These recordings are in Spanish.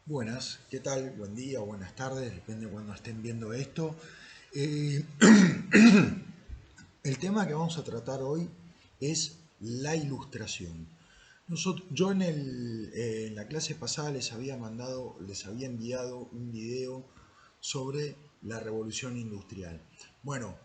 Buenas, ¿qué tal? Buen día o buenas tardes, depende de cuando estén viendo esto. Eh, el tema que vamos a tratar hoy es la ilustración. Yo en la clase pasada les había enviado un video sobre la revolución industrial. Bueno,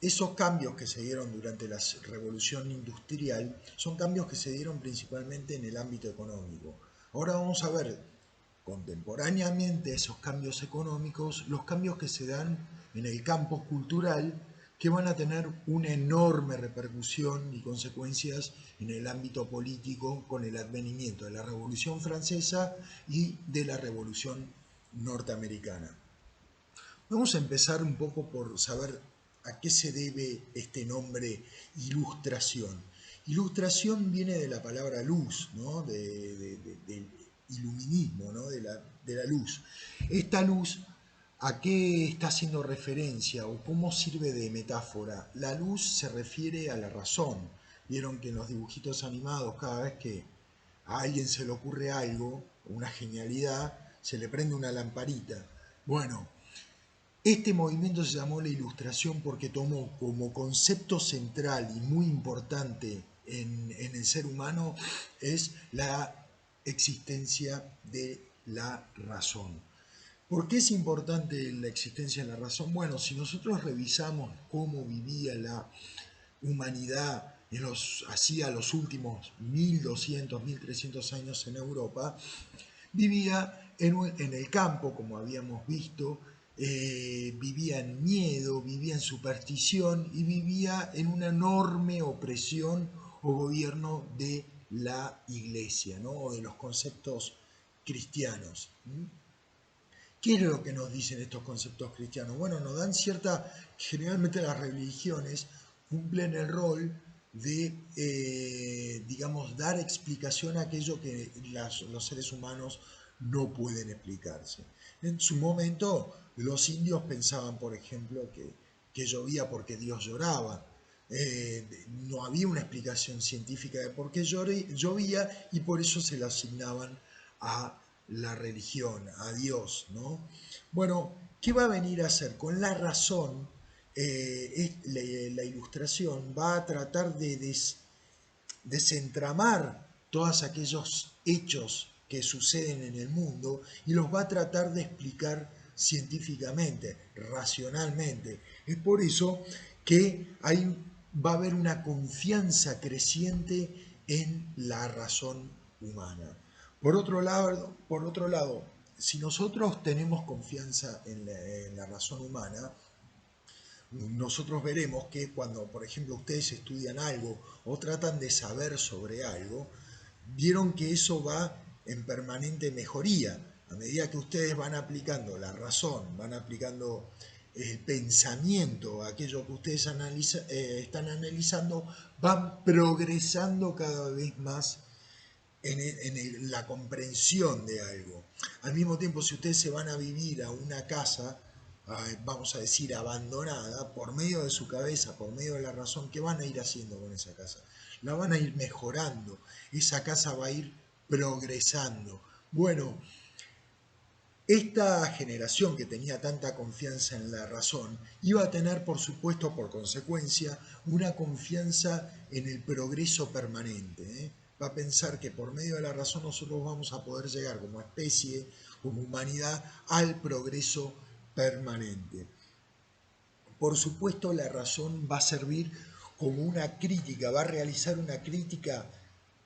esos cambios que se dieron durante la revolución industrial son cambios que se dieron principalmente en el ámbito económico. Ahora vamos a ver contemporáneamente a esos cambios económicos, los cambios que se dan en el campo cultural, que van a tener una enorme repercusión y consecuencias en el ámbito político con el advenimiento de la Revolución Francesa y de la Revolución Norteamericana. Vamos a empezar un poco por saber a qué se debe este nombre ilustración. Ilustración viene de la palabra luz, ¿no? Del iluminismo, ¿no? De la luz. Esta luz, ¿a qué está haciendo referencia o cómo sirve de metáfora? La luz se refiere a la razón. Vieron que en los dibujitos animados, cada vez que a alguien se le ocurre algo, una genialidad, se le prende una lamparita. Bueno, este movimiento se llamó la Ilustración porque tomó como concepto central y muy importante en el ser humano es la existencia de la razón. ¿Por qué es importante la existencia de la razón? Bueno, si nosotros revisamos cómo vivía la humanidad hacía los últimos 1200, 1300 años en Europa, vivía en el campo, como habíamos visto, vivía en miedo, vivía en superstición y vivía en una enorme opresión o gobierno de la iglesia, ¿no? O de los conceptos cristianos. ¿Qué es lo que nos dicen estos conceptos cristianos? Bueno, nos dan generalmente las religiones cumplen el rol de, digamos, dar explicación a aquello que los seres humanos no pueden explicarse. En su momento, los indios pensaban, por ejemplo, que llovía porque Dios lloraba. No había una explicación científica de por qué llovía y por eso se le asignaban a la religión, a Dios, ¿no? Bueno, ¿qué va a venir a hacer? Con la razón, la ilustración va a tratar de desentramar todos aquellos hechos que suceden en el mundo y los va a tratar de explicar científicamente, racionalmente. Es por eso que va a haber una confianza creciente en la razón humana. Por otro lado, si nosotros tenemos confianza en la razón humana, nosotros veremos que cuando, por ejemplo, ustedes estudian algo o tratan de saber sobre algo, vieron que eso va en permanente mejoría. A medida que ustedes van aplicando la razón, van aplicando el pensamiento, aquello que ustedes están analizando, van progresando cada vez más en la comprensión de algo. Al mismo tiempo, si ustedes se van a vivir a una casa, vamos a decir, abandonada, por medio de su cabeza, por medio de la razón, ¿qué van a ir haciendo con esa casa? La van a ir mejorando, esa casa va a ir progresando. Bueno, esta generación que tenía tanta confianza en la razón iba a tener, por supuesto, por consecuencia, una confianza en el progreso permanente. Va a pensar que por medio de la razón nosotros vamos a poder llegar como especie, como humanidad, al progreso permanente. Por supuesto, la razón va a servir como una crítica, va a realizar una crítica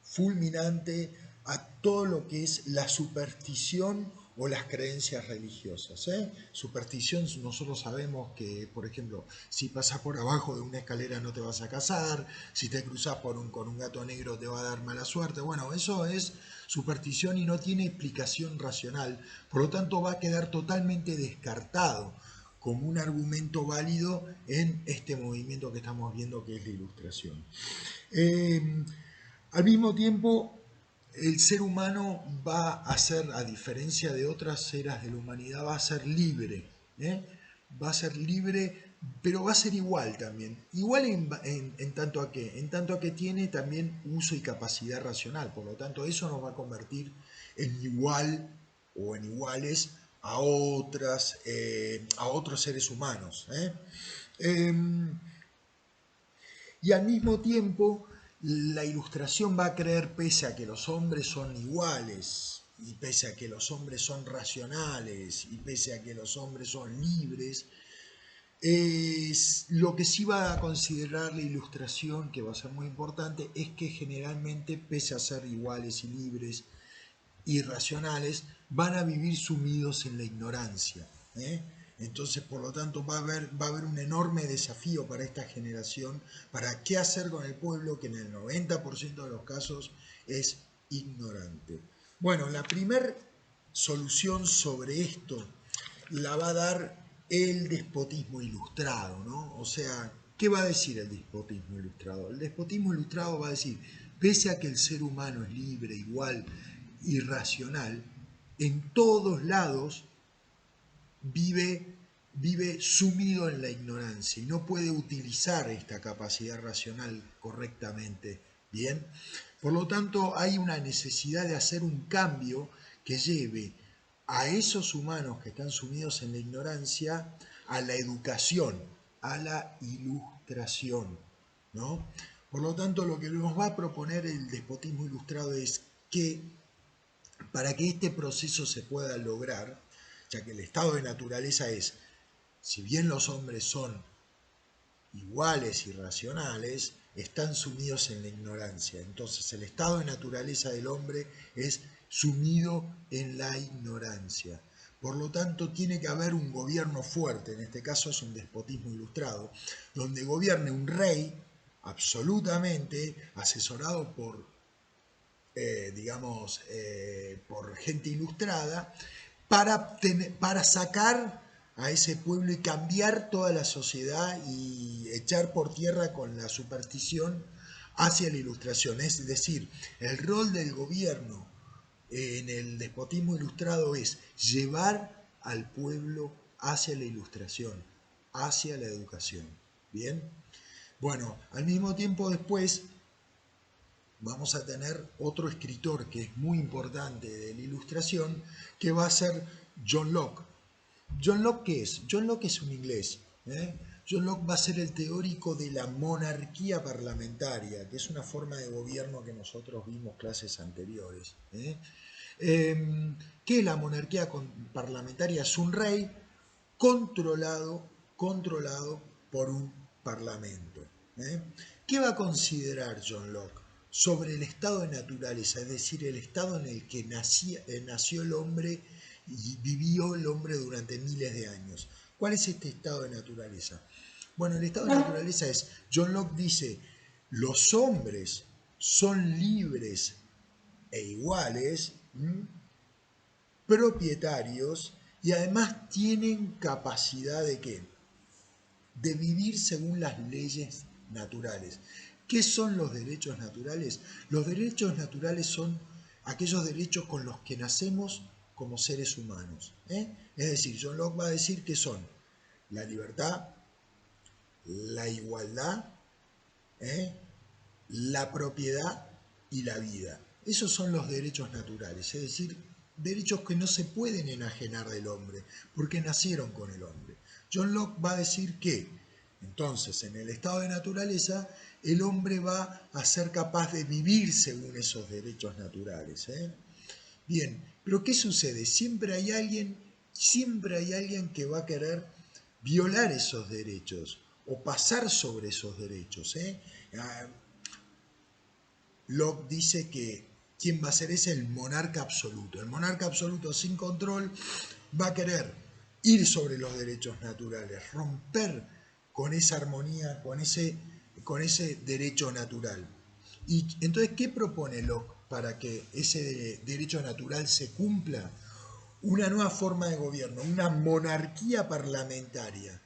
fulminante a todo lo que es la superstición o las creencias religiosas. Superstición, nosotros sabemos que, por ejemplo, si pasas por abajo de una escalera no te vas a casar, si te cruzas con un gato negro te va a dar mala suerte. Bueno, eso es superstición y no tiene explicación racional, por lo tanto va a quedar totalmente descartado como un argumento válido en este movimiento que estamos viendo que es la ilustración. Eh, Al mismo tiempo, el ser humano va a ser, a diferencia de otras eras de la humanidad, va a ser libre. ¿eh? Va a ser libre, pero va a ser igual también. Igual en tanto a qué, en tanto a que tiene también uso y capacidad racional. Por lo tanto, eso nos va a convertir en igual o en iguales a otros seres humanos. Y al mismo tiempo, la Ilustración va a creer, pese a que los hombres son iguales, y pese a que los hombres son racionales, y pese a que los hombres son libres, lo que sí va a considerar la Ilustración, que va a ser muy importante, es que generalmente, pese a ser iguales y libres y racionales, van a vivir sumidos en la ignorancia. Entonces, por lo tanto, va a haber un enorme desafío para esta generación, para qué hacer con el pueblo que en el 90% de los casos es ignorante. Bueno, la primera solución sobre esto la va a dar el despotismo ilustrado, ¿no? O sea, ¿qué va a decir el despotismo ilustrado? El despotismo ilustrado va a decir, pese a que el ser humano es libre, igual y racional, en todos lados vive sumido en la ignorancia y no puede utilizar esta capacidad racional correctamente. Bien, por lo tanto hay una necesidad de hacer un cambio que lleve a esos humanos que están sumidos en la ignorancia a la educación, a la ilustración, ¿no? Por lo tanto, lo que nos va a proponer el despotismo ilustrado es que para que este proceso se pueda lograr, ya que el estado de naturaleza es, si bien los hombres son iguales y racionales, están sumidos en la ignorancia. Entonces el estado de naturaleza del hombre es sumido en la ignorancia. Por lo tanto, tiene que haber un gobierno fuerte, en este caso es un despotismo ilustrado, donde gobierne un rey absolutamente asesorado por por gente ilustrada, para sacar a ese pueblo y cambiar toda la sociedad y echar por tierra con la superstición hacia la ilustración. Es decir, el rol del gobierno en el despotismo ilustrado es llevar al pueblo hacia la ilustración, hacia la educación. ¿Bien? Bueno, al mismo tiempo después vamos a tener otro escritor que es muy importante de la Ilustración, que va a ser John Locke. ¿John Locke qué es? John Locke es un inglés. John Locke va a ser el teórico de la monarquía parlamentaria, que es una forma de gobierno que nosotros vimos clases anteriores. ¿Qué es la monarquía parlamentaria? Es un rey controlado por un parlamento. ¿Qué va a considerar John Locke sobre el estado de naturaleza, es decir, el estado en el que nació el hombre y vivió el hombre durante miles de años? ¿Cuál es este estado de naturaleza? Bueno, el estado de naturaleza es, John Locke dice, los hombres son libres e iguales, propietarios, y además tienen capacidad de ¿qué? De vivir según las leyes naturales. ¿Qué son los derechos naturales? Los derechos naturales son aquellos derechos con los que nacemos como seres humanos. Es decir, John Locke va a decir que son la libertad, la igualdad, la propiedad y la vida. Esos son los derechos naturales, es decir, derechos que no se pueden enajenar del hombre, porque nacieron con el hombre. John Locke va a decir que, entonces, en el estado de naturaleza, el hombre va a ser capaz de vivir según esos derechos naturales. Bien, pero ¿qué sucede? Siempre hay alguien que va a querer violar esos derechos o pasar sobre esos derechos. Locke dice que quien va a ser es el monarca absoluto. El monarca absoluto sin control va a querer ir sobre los derechos naturales, romper con esa armonía, con ese derecho natural. Y entonces, ¿qué propone Locke para que ese derecho natural se cumpla? Una nueva forma de gobierno, una monarquía parlamentaria,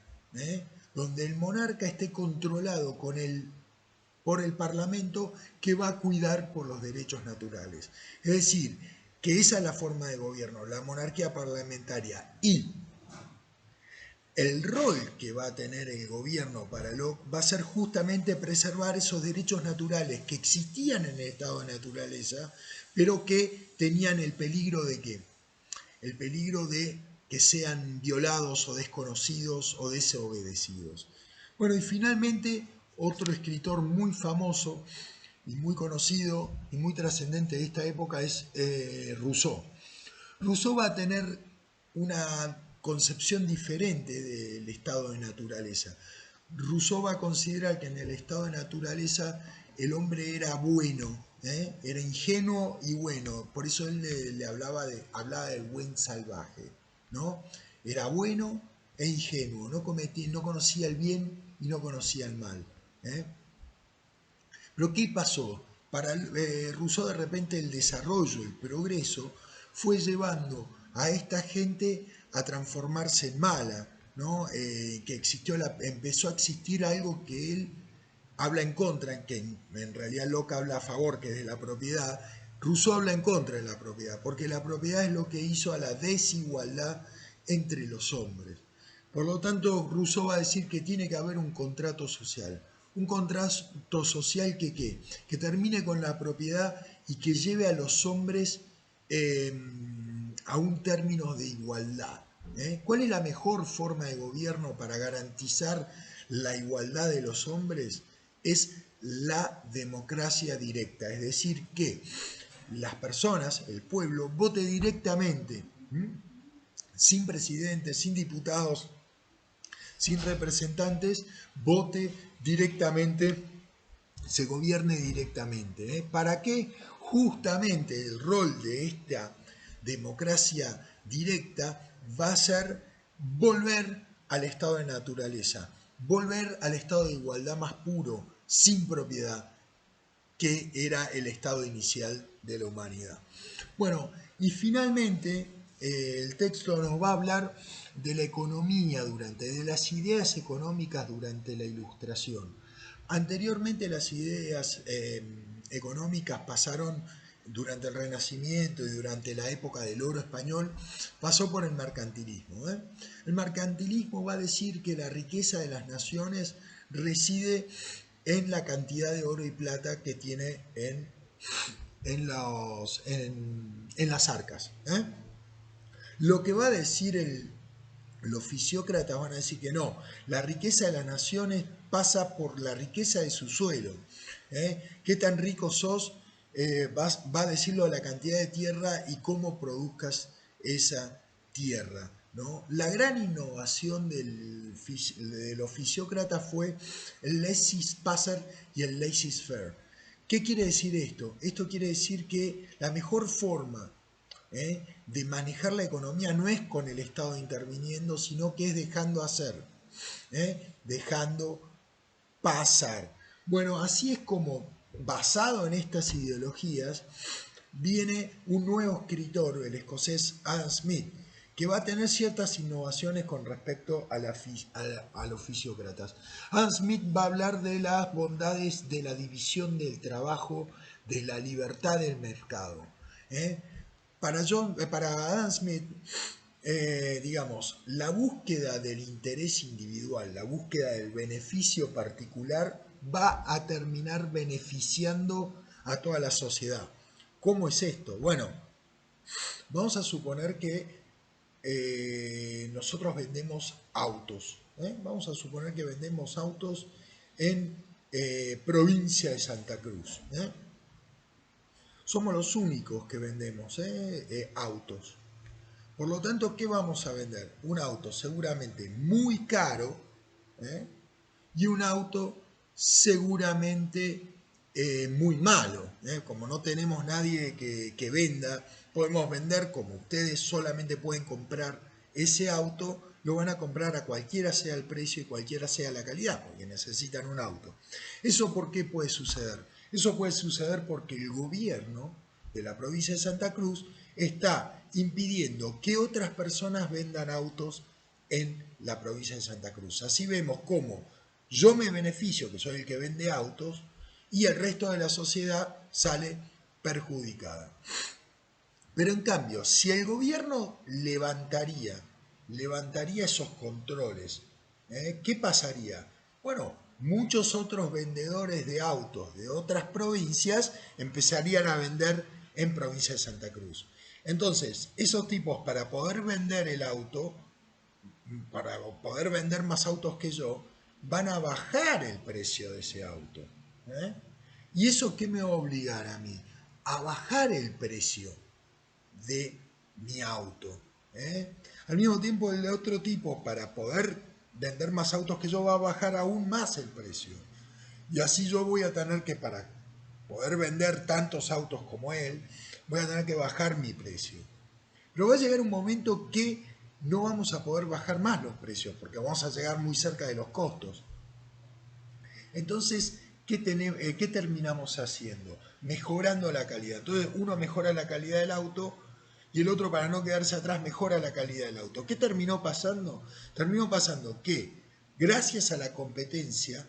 donde el monarca esté controlado por el Parlamento, que va a cuidar por los derechos naturales. Es decir, que esa es la forma de gobierno, la monarquía parlamentaria, y el rol que va a tener el gobierno para Locke va a ser justamente preservar esos derechos naturales que existían en el estado de naturaleza, pero que tenían el peligro de ¿qué? el peligro de que sean violados o desconocidos o desobedecidos. Bueno, y finalmente otro escritor muy famoso y muy conocido y muy trascendente de esta época es Rousseau. Rousseau va a tener una concepción diferente del estado de naturaleza. Rousseau va a considerar que en el estado de naturaleza el hombre era bueno, era ingenuo y bueno, por eso él le hablaba del buen salvaje, ¿no? Era bueno e ingenuo, no conocía el bien y no conocía el mal. ¿eh? Pero ¿qué pasó? Para Rousseau de repente el desarrollo, el progreso, fue llevando a esta gente a transformarse en mala, ¿no? Que empezó a existir algo que él habla en contra, que en realidad Locke habla a favor, que es de la propiedad. Rousseau habla en contra de la propiedad, porque la propiedad es lo que hizo a la desigualdad entre los hombres. Por lo tanto, Rousseau va a decir que tiene que haber un contrato social. Un contrato social que termine con la propiedad y que lleve a los hombres a un término de igualdad. ¿Cuál es la mejor forma de gobierno para garantizar la igualdad de los hombres? Es la democracia directa, es decir, que las personas, el pueblo, vote directamente, sin presidentes, sin diputados, sin representantes, vote directamente, se gobierne directamente. ¿Para qué? Justamente el rol de esta democracia directa va a ser volver al estado de naturaleza, volver al estado de igualdad más puro, sin propiedad, que era el estado inicial de la humanidad. Bueno, y finalmente el texto nos va a hablar de la economía de las ideas económicas durante la Ilustración. Anteriormente las ideas económicas pasaron durante el Renacimiento y durante la época del oro español, pasó por el mercantilismo. El mercantilismo va a decir que la riqueza de las naciones reside en la cantidad de oro y plata que tiene en las arcas. Lo que va a decir los fisiócratas van a decir que no, la riqueza de las naciones pasa por la riqueza de su suelo. ¿Qué tan rico sos? Va a decirlo la cantidad de tierra y cómo produzcas esa tierra. ¿no? La gran innovación de los fisiócratas fue el laissez-passer y el laissez-faire. ¿Qué quiere decir esto? Esto quiere decir que la mejor forma de manejar la economía no es con el Estado interviniendo, sino que es dejando hacer, dejando pasar. Bueno, así es como, basado en estas ideologías, viene un nuevo escritor, el escocés Adam Smith, que va a tener ciertas innovaciones con respecto a los fisiócratas. Adam Smith va a hablar de las bondades de la división del trabajo, de la libertad del mercado. Para Adam Smith, digamos, la búsqueda del interés individual, la búsqueda del beneficio particular, va a terminar beneficiando a toda la sociedad. ¿Cómo es esto? Bueno, vamos a suponer que nosotros vendemos autos. Vamos a suponer que vendemos autos en provincia de Santa Cruz. Somos los únicos que vendemos autos. Por lo tanto, ¿qué vamos a vender? Un auto seguramente muy caro y un auto seguramente muy malo. Como no tenemos nadie que venda, podemos vender como ustedes solamente pueden comprar ese auto, lo van a comprar a cualquiera sea el precio y cualquiera sea la calidad, porque necesitan un auto. ¿Eso por qué puede suceder? Eso puede suceder porque el gobierno de la provincia de Santa Cruz está impidiendo que otras personas vendan autos en la provincia de Santa Cruz. Así vemos cómo yo me beneficio, que soy el que vende autos, y el resto de la sociedad sale perjudicada. Pero en cambio, si el gobierno levantaría esos controles, ¿qué pasaría? Bueno, muchos otros vendedores de autos de otras provincias empezarían a vender en provincia de Santa Cruz. Entonces, esos tipos para poder vender el auto, para poder vender más autos que yo, van a bajar el precio de ese auto. ¿Eh? ¿Y eso qué me va a obligar a mí? A bajar el precio de mi auto. ¿Eh? Al mismo tiempo, el otro tipo, para poder vender más autos que yo, va a bajar aún más el precio. Y así yo voy a tener que, para poder vender tantos autos como él, voy a tener que bajar mi precio. Pero va a llegar un momento que no vamos a poder bajar más los precios, porque vamos a llegar muy cerca de los costos. Entonces, ¿qué terminamos haciendo? Mejorando la calidad. Entonces, uno mejora la calidad del auto y el otro, para no quedarse atrás, mejora la calidad del auto. ¿Qué terminó pasando? Terminó pasando que, gracias a la competencia,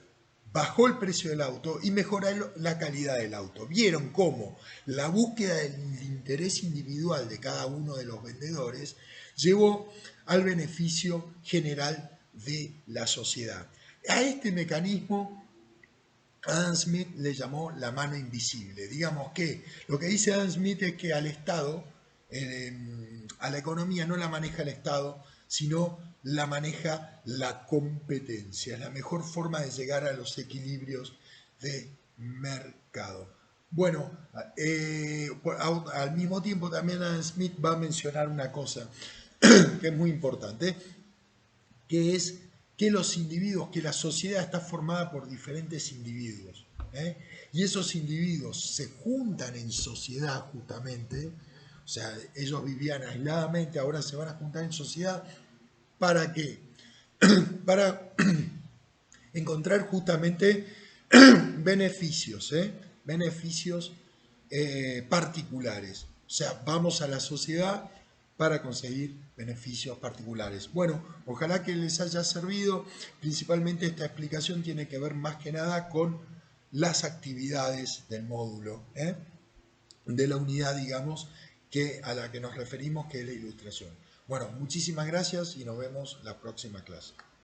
bajó el precio del auto y mejoró la calidad del auto. Vieron cómo la búsqueda del interés individual de cada uno de los vendedores llevó al beneficio general de la sociedad. A este mecanismo Adam Smith le llamó la mano invisible. Digamos que lo que dice Adam Smith es que al Estado, a la economía no la maneja el Estado, sino la maneja la competencia. Es la mejor forma de llegar a los equilibrios de mercado. Bueno, al mismo tiempo también Adam Smith va a mencionar una cosa que es muy importante, que es que los individuos, que la sociedad está formada por diferentes individuos. ¿Eh? Y esos individuos se juntan en sociedad justamente, o sea, ellos vivían aisladamente, ahora se van a juntar en sociedad. ¿Para qué? Para encontrar justamente beneficios, beneficios particulares. O sea, vamos a la sociedad para conseguir beneficios particulares. Bueno, ojalá que les haya servido. Principalmente esta explicación tiene que ver más que nada con las actividades del módulo, de la unidad, digamos, a la que nos referimos, que es la ilustración. Bueno, muchísimas gracias y nos vemos la próxima clase.